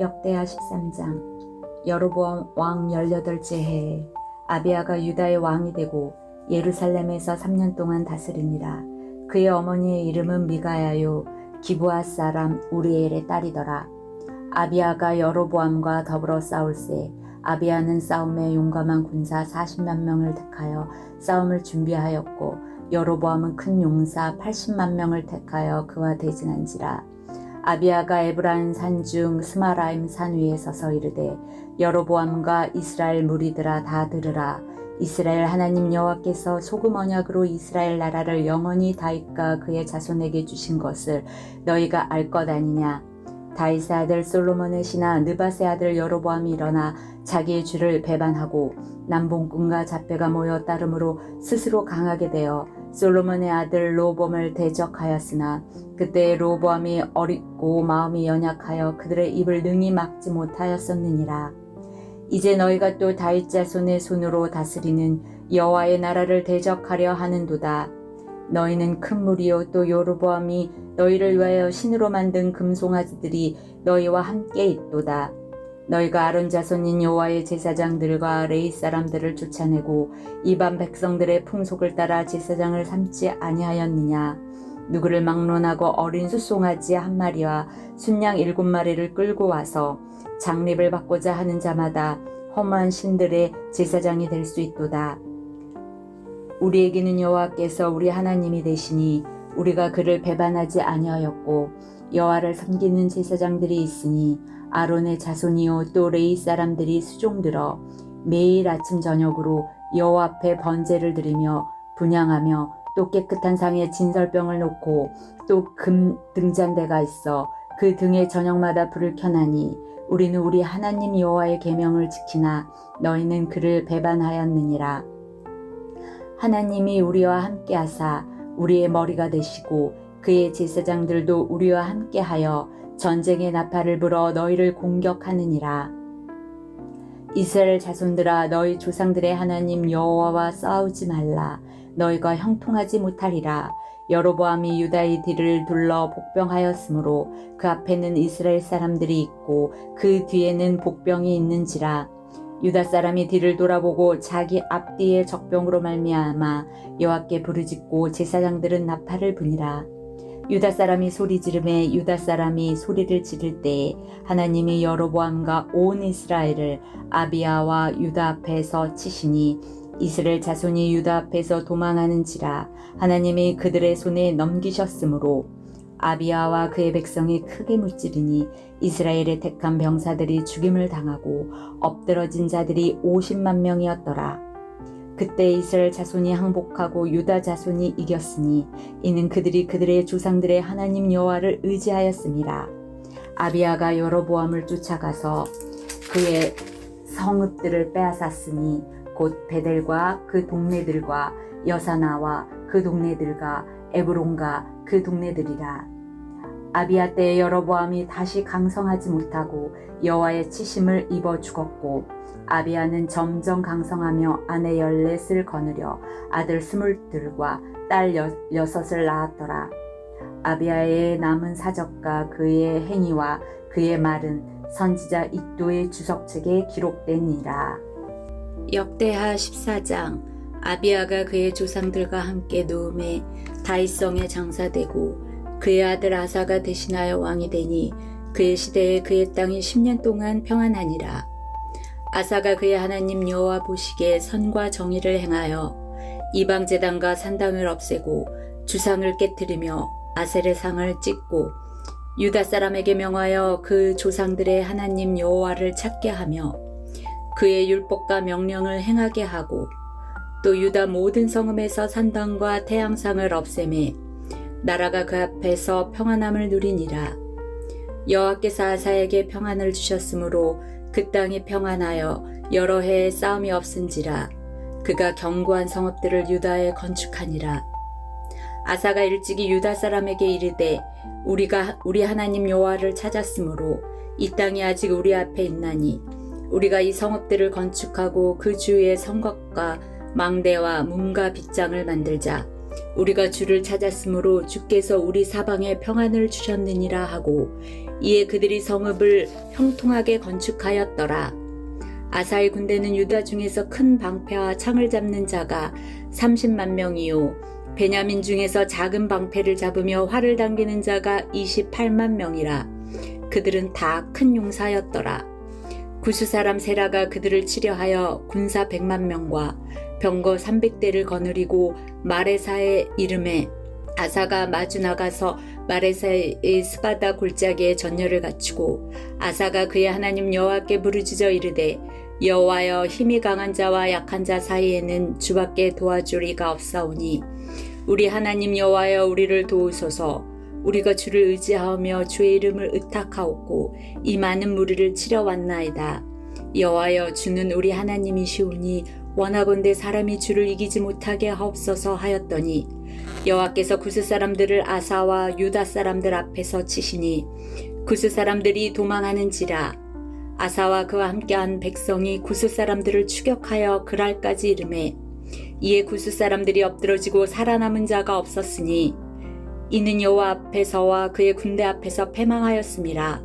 역대하 13장. 여로보암 왕 18째 해에 아비야가 유다의 왕이 되고 예루살렘에서 3년 동안 다스리니라. 그의 어머니의 이름은 미가야요 기브앗 사람 우리엘의 딸이더라. 아비야가 여로보암과 더불어 싸울세 아비야는 싸움에 용감한 군사 40만 명을 택하여 싸움을 준비하였고 여로보암은 큰 용사 80만 명을 택하여 그와 대진한지라. 아비야가 에브라임 산중 스마라임 산 위에 서서 이르되 여로보암과 이스라엘 무리들아 다 들으라. 이스라엘 하나님 여호와께서 소금 언약으로 이스라엘 나라를 영원히 다윗과 그의 자손에게 주신 것을 너희가 알 것 아니냐. 다윗의 아들 솔로몬의 신하 느밧의 아들 여로보암이 일어나 자기의 주를 배반하고 남봉꾼과 잡배가 모여 따름으로 스스로 강하게 되어 솔로몬의 아들 르호보암을 대적하였으나 그때 르호보암이 어리고 마음이 연약하여 그들의 입을 능히 막지 못하였었느니라. 이제 너희가 또 다윗 자손의 손으로 다스리는 여호와의 나라를 대적하려 하는도다. 너희는 큰 무리요 또 여로보암이 너희를 위하여 신으로 만든 금송아지들이 너희와 함께 있도다. 너희가 아론 자손인 여호와의 제사장들과 레위 사람들을 쫓아내고 이방 백성들의 풍속을 따라 제사장을 삼지 아니하였느냐. 누구를 막론하고 어린 숫송아지 한 마리와 순양 7마리를 끌고 와서 장립을 받고자 하는 자마다 허무한 신들의 제사장이 될 수 있도다. 우리에게는 여호와께서 우리 하나님이 되시니 우리가 그를 배반하지 아니하였고 여호와를 섬기는 제사장들이 있으니 아론의 자손이요 또 레위 사람들이 수종들어 매일 아침 저녁으로 여호와 앞에 번제를 드리며 분향하며 또 깨끗한 상에 진설병을 놓고 또 금 등잔대가 있어 그 등에 저녁마다 불을 켜나니 우리는 우리 하나님 여호와의 계명을 지키나 너희는 그를 배반하였느니라. 하나님이 우리와 함께하사 우리의 머리가 되시고 그의 제사장들도 우리와 함께하여 전쟁의 나팔을 불어 너희를 공격하느니라. 이스라엘 자손들아 너희 조상들의 하나님 여호와와 싸우지 말라. 너희가 형통하지 못하리라. 여로보암이 유다의 뒤를 둘러 복병하였으므로 그 앞에는 이스라엘 사람들이 있고 그 뒤에는 복병이 있는지라. 유다 사람이 뒤를 돌아보고 자기 앞뒤의 적병으로 말미암아 여호와께 부르짖고 제사장들은 나팔을 부니라. 유다 사람이 소리 지르매 유다 사람이 소리를 지를 때에 하나님이 여로보암과 온 이스라엘을 아비야와 유다 앞에서 치시니 이스라엘 자손이 유다 앞에서 도망하는지라. 하나님이 그들의 손에 넘기셨으므로 아비야와 그의 백성이 크게 물지르니 이스라엘의 택한 병사들이 죽임을 당하고 엎드러진 자들이 50만 명이었더라. 그때 이스라엘 자손이 항복하고 유다 자손이 이겼으니 이는 그들이 그들의 조상들의 하나님 여호와를 의지하였음이라. 아비야가 여로보암을 쫓아가서 그의 성읍들을 빼앗았으니 곧 베델과 그 동네들과 여사나와 그 동네들과 에브론과 그 동네들이라. 아비야 때에 여로보암이 다시 강성하지 못하고 여호와의 치심을 입어 죽었고 아비야는 점점 강성하며 아내 14을 거느려 아들 22과 딸 6을 낳았더라. 아비야의 남은 사적과 그의 행위와 그의 말은 선지자 이도의 주석책에 기록되니라. 역대하 14장. 아비야가 그의 조상들과 함께 누움에 다윗성에 장사되고 그의 아들 아사가 대신하여 왕이 되니 그의 시대에 그의 땅이 10년 동안 평안하니라. 아사가 그의 하나님 여호와 보시기에 선과 정의를 행하여 이방 제단과 산당을 없애고 주상을 깨뜨리며 아셀의 상을 찢고 유다 사람에게 명하여 그 조상들의 하나님 여호와를 찾게 하며 그의 율법과 명령을 행하게 하고 또 유다 모든 성읍에서 산당과 태양상을 없애매 나라가 그 앞에서 평안함을 누리니라. 여호와께서 아사에게 평안을 주셨으므로 그 땅이 평안하여 여러 해의 싸움이 없은지라. 그가 견고한 성읍들을 유다에 건축하니라. 아사가 일찍이 유다 사람에게 이르되 우리가 우리 하나님 여호와를 찾았으므로 이 땅이 아직 우리 앞에 있나니 우리가 이 성읍들을 건축하고 그 주위에 성곽과 망대와 문과 빗장을 만들자. 우리가 주를 찾았으므로 주께서 우리 사방에 평안을 주셨느니라 하고 이에 그들이 성읍을 형통하게 건축하였더라. 아사의 군대는 유다 중에서 큰 방패와 창을 잡는 자가 30만 명이요 베냐민 중에서 작은 방패를 잡으며 활을 당기는 자가 28만 명이라. 그들은 다 큰 용사였더라. 구스 사람 세라가 그들을 치려하여 군사 100만 명과 병거 300대를 거느리고 마레사의 이름에 아사가 마주 나가서 마레사의 스바다 골짜기에 전열을 갖추고 아사가 그의 하나님 여호와께 부르짖어 이르되 여호와여 힘이 강한 자와 약한 자 사이에는 주밖에 도와줄 이가 없사오니 우리 하나님 여호와여 우리를 도우소서. 우리가 주를 의지하며 주의 이름을 의탁하옵고 이 많은 무리를 치러 왔나이다. 여호와여 주는 우리 하나님이시오니 원하건대 사람이 주를 이기지 못하게 하옵소서 하였더니 여호와께서 구스 사람들을 아사와 유다 사람들 앞에서 치시니 구스 사람들이 도망하는지라. 아사와 그와 함께한 백성이 구스 사람들을 추격하여 그랄까지 이르매 이에 구스 사람들이 엎드러지고 살아남은 자가 없었으니 이는 여호와 앞에서와 그의 군대 앞에서 패망하였음이라.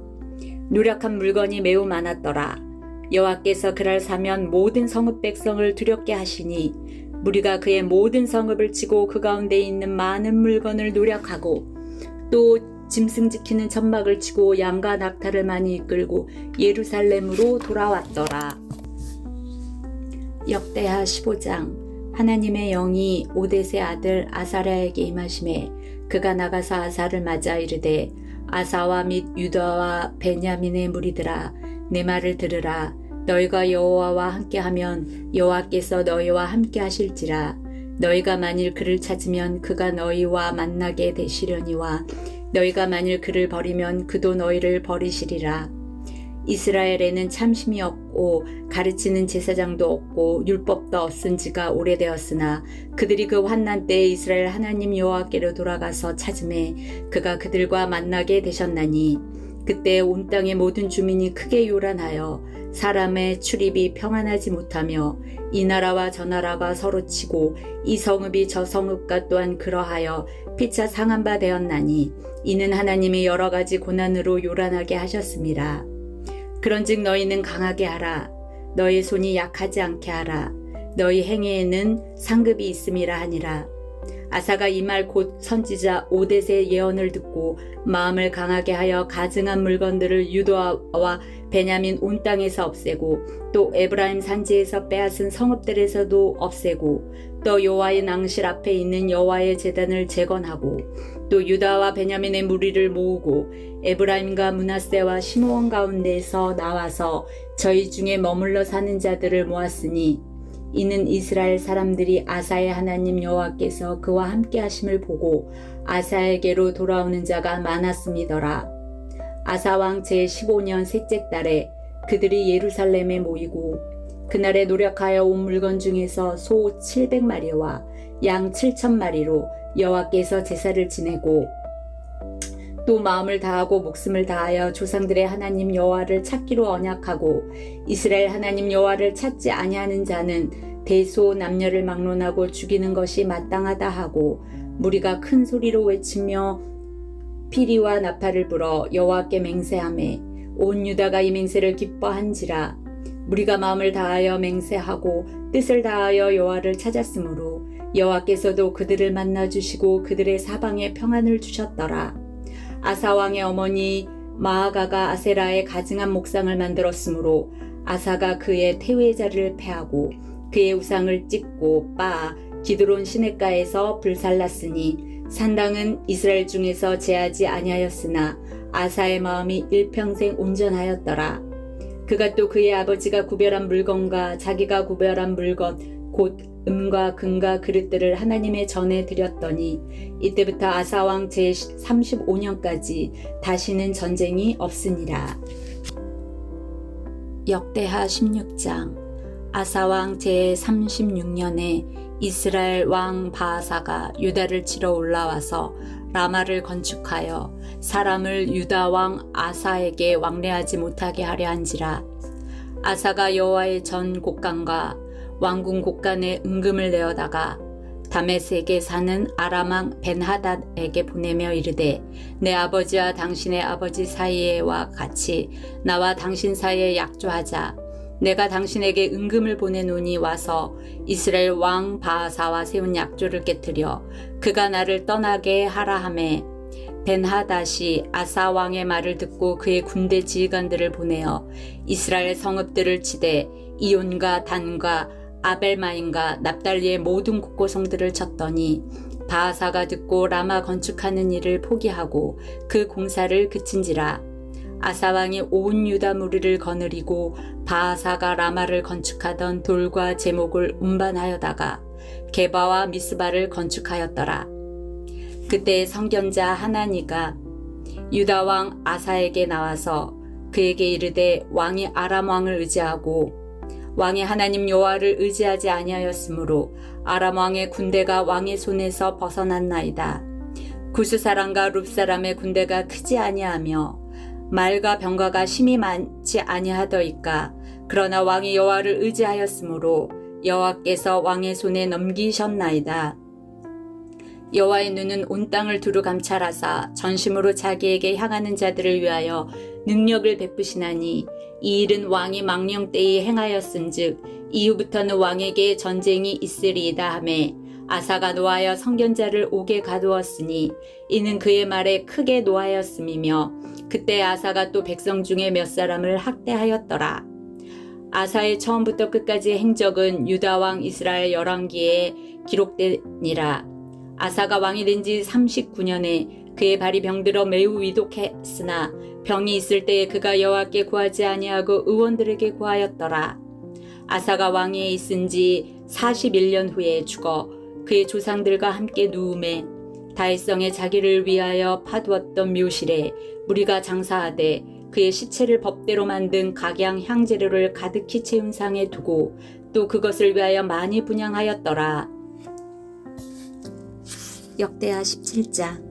누락한 물건이 매우 많았더라. 여호와께서 그날 사면 모든 성읍 백성을 두렵게 하시니 무리가 그의 모든 성읍을 치고 그 가운데 있는 많은 물건을 노력하고 또 짐승 지키는 천막을 치고 양과 낙타를 많이 이끌고 예루살렘으로 돌아왔더라. 역대하 15장. 하나님의 영이 오뎃의 아들 아사랴에게 임하심에 그가 나가서 아사를 맞아 이르되 아사와 및 유다와 베냐민의 무리들아 내 말을 들으라. 너희가 여호와와 함께하면 여호와께서 너희와 함께하실지라. 너희가 만일 그를 찾으면 그가 너희와 만나게 되시려니와 너희가 만일 그를 버리면 그도 너희를 버리시리라. 이스라엘에는 참심이 없고 가르치는 제사장도 없고 율법도 없은 지가 오래되었으나 그들이 그 환난 때에 이스라엘 하나님 여호와께로 돌아가서 찾음에 그가 그들과 만나게 되셨나니 그때 온 땅의 모든 주민이 크게 요란하여 사람의 출입이 평안하지 못하며 이 나라와 저 나라가 서로 치고 이 성읍이 저 성읍과 또한 그러하여 피차 상한 바 되었나니 이는 하나님이 여러 가지 고난으로 요란하게 하셨습니다. 그런즉 너희는 강하게 하라. 너희 손이 약하지 않게 하라. 너희 행위에는 상급이 있음이라 하니라. 아사가 이 말 곧 선지자 오뎃의 예언을 듣고 마음을 강하게 하여 가증한 물건들을 유다와 베냐민 온 땅에서 없애고 또 에브라임 산지에서 빼앗은 성읍들에서도 없애고 또 여호와의 낭실 앞에 있는 여호와의 제단을 재건하고 또 유다와 베냐민의 무리를 모으고 에브라임과 므낫세와 시므온 가운데에서 나와서 저희 중에 머물러 사는 자들을 모았으니 이는 이스라엘 사람들이 아사의 하나님 여호와께서 그와 함께 하심을 보고 아사에게로 돌아오는 자가 많았음이더라. 아사 왕 제15년 셋째 달에 그들이 예루살렘에 모이고 그날에 노력하여 온 물건 중에서 소 700마리와 양 7,000마리로 여호와께서 제사를 지내고 또 마음을 다하고 목숨을 다하여 조상들의 하나님 여호와를 찾기로 언약하고 이스라엘 하나님 여호와를 찾지 아니하는 자는 대소 남녀를 막론하고 죽이는 것이 마땅하다 하고 무리가 큰 소리로 외치며 피리와 나팔을 불어 여호와께 맹세하매 온 유다가 이 맹세를 기뻐한지라. 무리가 마음을 다하여 맹세하고 뜻을 다하여 여호와를 찾았으므로 여호와께서도 그들을 만나 주시고 그들의 사방에 평안을 주셨더라. 아사 왕의 어머니 마아가가 아세라의 가증한 목상을 만들었으므로 아사가 그의 태우의 자리를 패하고 그의 우상을 찢고 빻아 기드론 시냇가에서 불살랐으니 산당은 이스라엘 중에서 제하지 아니하였으나 아사의 마음이 일평생 온전하였더라. 그가 또 그의 아버지가 구별한 물건과 자기가 구별한 물건 곧 음과 금과 그릇들을 하나님의 전에 드렸더니 이때부터 아사왕 제35년까지 다시는 전쟁이 없으니라. 역대하 16장. 아사왕 제36년에 이스라엘 왕 바아사가 유다를 치러 올라와서 라마를 건축하여 사람을 유다 왕 아사에게 왕래하지 못하게 하려 한지라. 아사가 여호와의 전 곡간과 왕궁 곡간에 은금을 내어다가 다메섹에 사는 아람 왕 벤하닷에게 보내며 이르되 내 아버지와 당신의 아버지 사이에와 같이 나와 당신 사이에 약조하자. 내가 당신에게 은금을 보내노니 와서 이스라엘 왕 바하사와 세운 약조를 깨뜨려 그가 나를 떠나게 하라 하매 벤하닷이 아사 왕의 말을 듣고 그의 군대 지휘관들을 보내어 이스라엘 성읍들을 치되 이온과 단과 아벨마임과 납달리의 모든 국고성들을 쳤더니 바하사가 듣고 라마 건축하는 일을 포기하고 그 공사를 그친지라. 아사왕이 온 유다 무리를 거느리고 바하사가 라마를 건축하던 돌과 제목을 운반하여다가 게바와 미스바를 건축하였더라. 그때 선견자 하나니가 유다 왕 아사에게 나와서 그에게 이르되 왕이 아람 왕을 의지하고 왕이 하나님 여호와를 의지하지 아니하였으므로 아람 왕의 군대가 왕의 손에서 벗어났나이다. 구스 사람과 룹 사람의 군대가 크지 아니하며 말과 병거가 심히 많지 아니하더이까. 그러나 왕이 여호와를 의지하였으므로 여호와께서 왕의 손에 넘기셨나이다. 여호와의 눈은 온 땅을 두루 감찰하사 전심으로 자기에게 향하는 자들을 위하여 능력을 베푸시나니 이 일은 왕이 망령 때에 행하였은즉 이후부터는 왕에게 전쟁이 있으리이다 하매 아사가 노하여 선견자를 옥에 가두었으니 이는 그의 말에 크게 노하였음이며 그때 아사가 또 백성 중에 몇 사람을 학대하였더라. 아사의 처음부터 끝까지 행적은 유다 왕 이스라엘 열왕기에 기록되니라. 아사가 왕이 된 지 39년에 그의 발이 병들어 매우 위독했으나 병이 있을 때에 그가 여호와께 구하지 아니하고 의원들에게 구하였더라. 아사가 왕위에 있은 지 41년 후에 죽어 그의 조상들과 함께 누움에 다윗성에 자기를 위하여 파두었던 묘실에 무리가 장사하되 그의 시체를 법대로 만든 각양 향재료를 가득히 채운 상에 두고 또 그것을 위하여 많이 분향하였더라. 역대하 17장.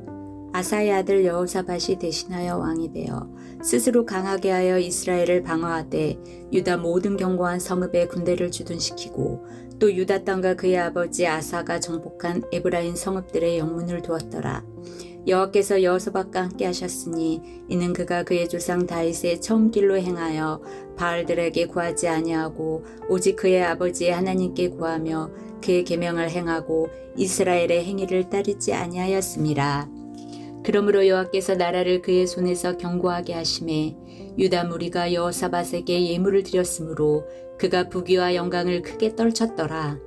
아사의 아들 여호사밧이 대신하여 왕이 되어 스스로 강하게 하여 이스라엘을 방어하되 유다 모든 견고한 성읍에 군대를 주둔시키고 또 유다 땅과 그의 아버지 아사가 정복한 에브라임 성읍들의 영문을 두었더라. 여호와께서 여호사밧과 함께 하셨으니 이는 그가 그의 조상 다윗의 처음 길로 행하여 바알들에게 구하지 아니하고 오직 그의 아버지의 하나님께 구하며 그의 계명을 행하고 이스라엘의 행위를 따르지 아니하였음이라. 그러므로 여호와께서 나라를 그의 손에서 견고하게 하심에 유다 무리가 여호사밧에게 예물을 드렸으므로 그가 부귀와 영광을 크게 떨쳤더라.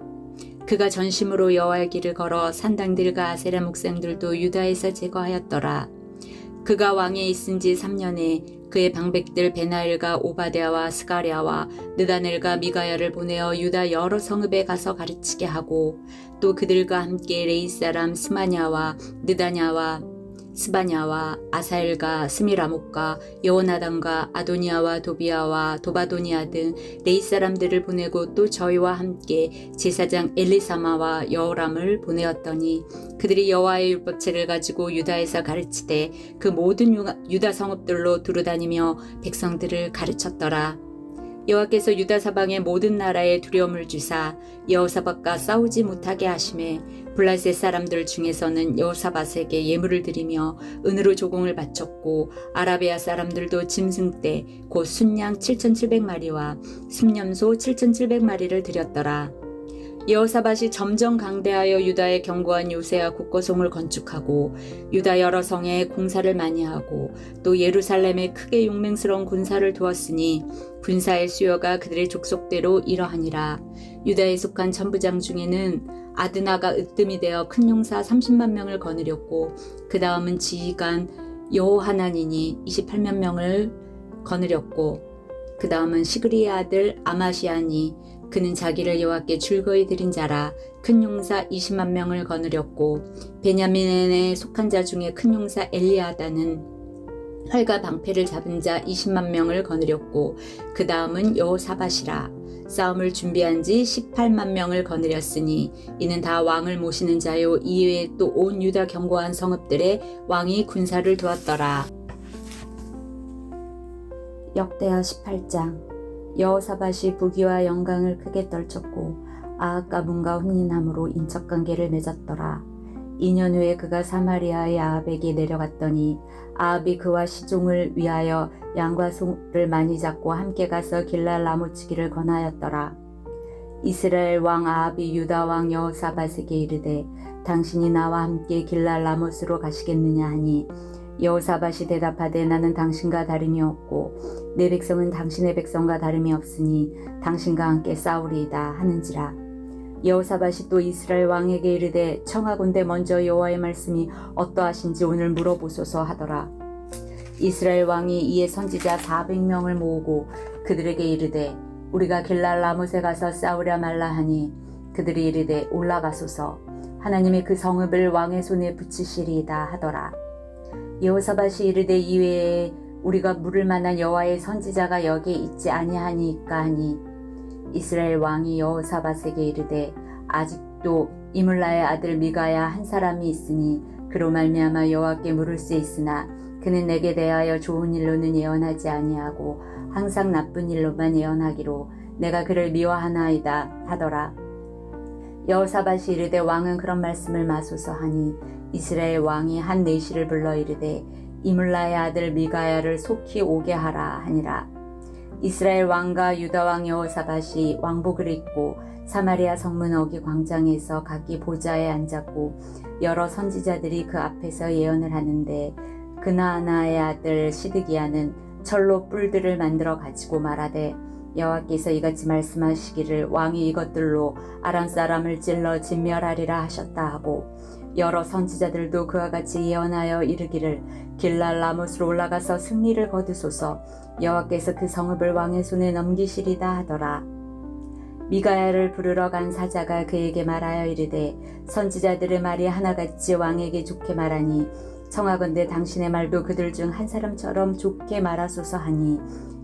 그가 전심으로 여호와의 길을 걸어 산당들과 아세라 목상들도 유다에서 제거하였더라. 그가 왕에 있은 지 3년에 그의 방백들 베나엘과 오바댜와 스가랴와 느다넬과 미가야를 보내어 유다 여러 성읍에 가서 가르치게 하고 또 그들과 함께 레이 사람 스마냐와 느다냐와 스바냐와 아사엘과 스미라목과 여호나단과 아도니아와 도비아와 도바도니아 등 레이 사람들을 보내고 또 저희와 함께 제사장 엘리사마와 여호람을 보내었더니 그들이 여호와의 율법책을 가지고 유다에서 가르치되 그 모든 유다 성읍들로 두루다니며 백성들을 가르쳤더라. 여호와께서 유다 사방의 모든 나라에 두려움을 주사 여호사밧과 싸우지 못하게 하심에 블라셋 사람들 중에서는 여호사밧에게 예물을 드리며 은으로 조공을 바쳤고 아라비아 사람들도 짐승떼 곧 순양 7,700마리와 순념소 7,700마리를 드렸더라. 여호사밧이 점점 강대하여 유다의 견고한 요새와 국고성을 건축하고 유다 여러 성에 공사를 많이 하고 또 예루살렘에 크게 용맹스러운 군사를 두었으니 군사의 수요가 그들의 족속대로 이러하니라. 유다에 속한 천부장 중에는 아드나가 으뜸이 되어 큰 용사 30만 명을 거느렸고 그 다음은 지휘관 여호하나니니 28만 명을 거느렸고 그 다음은 시그리의 아들 아마시아니 그는 자기를 여호와께 즐거이 드린 자라 큰 용사 20만 명을 거느렸고 베냐민에 속한 자 중에 큰 용사 엘리아다는 활과 방패를 잡은 자 20만 명을 거느렸고 그 다음은 여호사밧이라. 싸움을 준비한 지 18만 명을 거느렸으니 이는 다 왕을 모시는 자요 이외에 또 온 유다 견고한 성읍들에 왕이 군사를 두었더라. 역대하 18장. 여호사밧이 부귀와 영광을 크게 떨쳤고 아합과 문과 혼인함으로 인척관계를 맺었더라. 2년 후에 그가 사마리아의 아합에게 내려갔더니 아합이 그와 시종을 위하여 양과 소를 많이 잡고 함께 가서 길랄 나무치기를 권하였더라. 이스라엘 왕 아합이 유다 왕 여호사밧에게 이르되 당신이 나와 함께 길랄 라못으로 가시겠느냐 하니 여호사밧이 대답하되 나는 당신과 다름이 없고 내 백성은 당신의 백성과 다름이 없으니 당신과 함께 싸우리이다 하는지라. 여호사밧이 또 이스라엘 왕에게 이르되 청하건대 먼저 여호와의 말씀이 어떠하신지 오늘 물어보소서 하더라. 이스라엘 왕이 이에 선지자 400명을 모으고 그들에게 이르되 우리가 길랄 라못에 가서 싸우랴 말라 하니 그들이 이르되 올라가소서 하나님의 그 성읍을 왕의 손에 붙이시리이다 하더라. 여호사밧이 이르되 이외에 우리가 물을 만한 여호와의 선지자가 여기에 있지 아니하니까 하니 이스라엘 왕이 여호사밧에게 이르되 아직도 이물라의 아들 미가야 한 사람이 있으니 그로 말미암아 여호와께 물을 수 있으나 그는 내게 대하여 좋은 일로는 예언하지 아니하고 항상 나쁜 일로만 예언하기로 내가 그를 미워하나이다 하더라. 여호사밧이 이르되 왕은 그런 말씀을 마소서 하니 이스라엘 왕이 한 내시를 불러 이르되 이물라의 아들 미가야를 속히 오게 하라 하니라. 이스라엘 왕과 유다 왕 여호사밧이 왕복을 입고 사마리아 성문 어기 광장에서 각기 보좌에 앉았고 여러 선지자들이 그 앞에서 예언을 하는데 그나아나의 아들 시드기야는 철로 뿔들을 만들어 가지고 말하되 여호와께서 이같이 말씀하시기를 왕이 이것들로 아람 사람을 찔러 진멸하리라 하셨다 하고 여러 선지자들도 그와 같이 예언하여 이르기를 길랄 라못으로 올라가서 승리를 거두소서 여호와께서 그 성읍을 왕의 손에 넘기시리다 하더라. 미가야를 부르러 간 사자가 그에게 말하여 이르되 선지자들의 말이 하나같이 왕에게 좋게 말하니 청하건대 당신의 말도 그들 중 한 사람처럼 좋게 말하소서 하니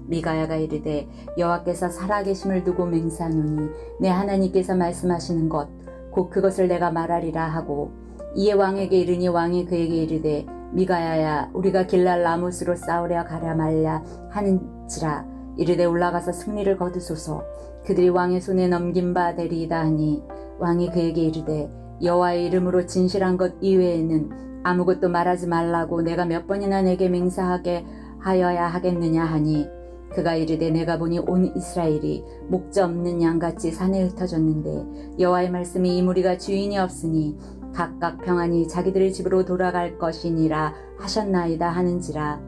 미가야가 이르되 여호와께서 살아계심을 두고 맹세하노니 내 하나님께서 말씀하시는 것 곧 그것을 내가 말하리라 하고 이에 왕에게 이르니 왕이 그에게 이르되 미가야야 우리가 길랄 라못으로 싸우려 가랴 말랴 하는지라. 이르되 올라가서 승리를 거두소서 그들이 왕의 손에 넘긴 바 되리이다 하니 왕이 그에게 이르되 여호와의 이름으로 진실한 것 이외에는 아무것도 말하지 말라고 내가 몇 번이나 내게 맹세하게 하여야 하겠느냐 하니 그가 이르되 내가 보니 온 이스라엘이 목자 없는 양같이 산에 흩어졌는데 여호와의 말씀이 이 무리가 주인이 없으니 각각 평안히 자기들의 집으로 돌아갈 것이니라 하셨나이다 하는지라.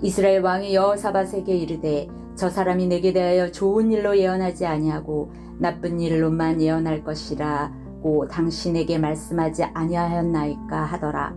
이스라엘 왕이 여호사밧에게 이르되 저 사람이 내게 대하여 좋은 일로 예언하지 아니하고 나쁜 일로만 예언할 것이라고 당신에게 말씀하지 아니하였나이까 하더라.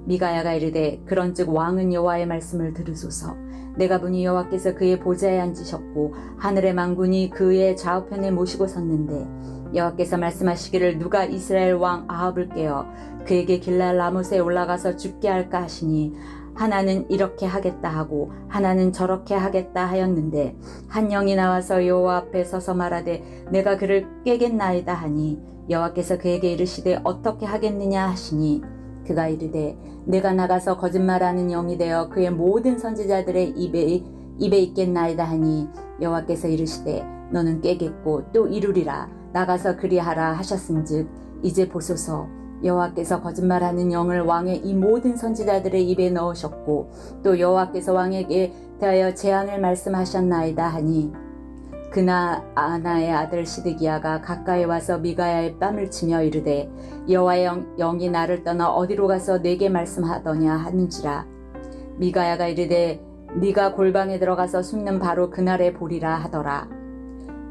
미가야가 이르되 그런즉 왕은 여호와의 말씀을 들으소서. 내가 보니 여호와께서 그의 보좌에 앉으셨고 하늘의 만군이 그의 좌우편에 모시고 섰는데 여호와께서 말씀하시기를 누가 이스라엘 왕 아합을 깨어 그에게 길랄 라못에 올라가서 죽게 할까 하시니 하나는 이렇게 하겠다 하고 하나는 저렇게 하겠다 하였는데 한 영이 나와서 여호와 앞에 서서 말하되 내가 그를 깨겠나이다 하니 여호와께서 그에게 이르시되 어떻게 하겠느냐 하시니 그가 이르되 내가 나가서 거짓말하는 영이 되어 그의 모든 선지자들의 입에 있겠나이다 하니 여호와께서 이르시되 너는 깨겠고 또 이루리라 나가서 그리하라 하셨은즉 이제 보소서 여호와께서 거짓말하는 영을 왕의 이 모든 선지자들의 입에 넣으셨고 또 여호와께서 왕에게 대하여 재앙을 말씀하셨나이다 하니 그나아나의 아들 시드기야가 가까이 와서 미가야의 뺨을 치며 이르되 여호와의 영이 나를 떠나 어디로 가서 내게 말씀하더냐 하는지라. 미가야가 이르되 네가 골방에 들어가서 숨는 바로 그날에 보리라 하더라.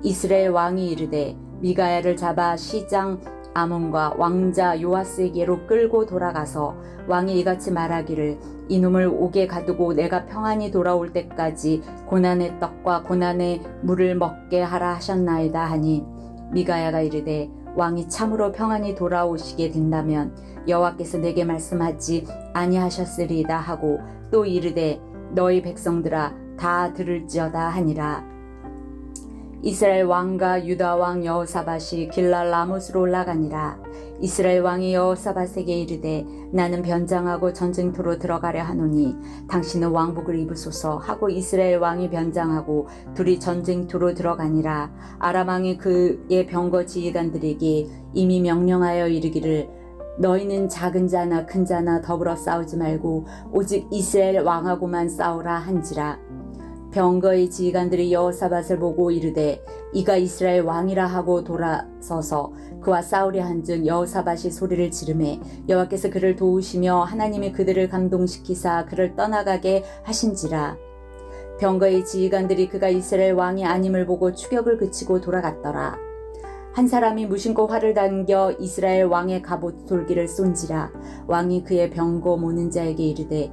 이스라엘 왕이 이르되 미가야를 잡아 시장 아몬과 왕자 요아스에게로 끌고 돌아가서 왕이 이같이 말하기를 이놈을 옥에 가두고 내가 평안히 돌아올 때까지 고난의 떡과 고난의 물을 먹게 하라 하셨나이다 하니 미가야가 이르되 왕이 참으로 평안히 돌아오시게 된다면 여호와께서 내게 말씀하지 아니하셨으리이다 하고 또 이르되 너희 백성들아 다 들을지어다 하니라. 이스라엘 왕과 유다 왕 여호사밧이 길랄 라못으로 올라가니라. 이스라엘 왕이 여호사밧에게 이르되 나는 변장하고 전쟁터로 들어가려 하노니 당신은 왕복을 입으소서 하고 이스라엘 왕이 변장하고 둘이 전쟁터로 들어가니라. 아람 왕이 그의 병거 지휘관들에게 이미 명령하여 이르기를 너희는 작은 자나 큰 자나 더불어 싸우지 말고 오직 이스라엘 왕하고만 싸우라 한지라. 병거의 지휘관들이 여호사밧을 보고 이르되 이가 이스라엘 왕이라 하고 돌아서서 그와 싸우려 한즉 여호사밧이 소리를 지르매 여호와께서 그를 도우시며 하나님이 그들을 감동시키사 그를 떠나가게 하신지라. 병거의 지휘관들이 그가 이스라엘 왕이 아님을 보고 추격을 그치고 돌아갔더라. 한 사람이 무심코 활을 당겨 이스라엘 왕의 갑옷 돌기를 쏜지라. 왕이 그의 병거 모는 자에게 이르되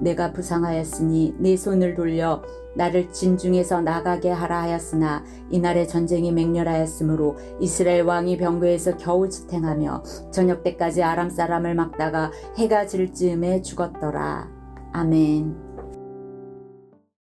내가 부상하였으니 내 손을 돌려 나를 진중에서 나가게 하라 하였으나 이날의 전쟁이 맹렬하였으므로 이스라엘 왕이 병거에서 겨우 지탱하며 저녁 때까지 아람 사람을 막다가 해가 질 즈음에 죽었더라. 아멘.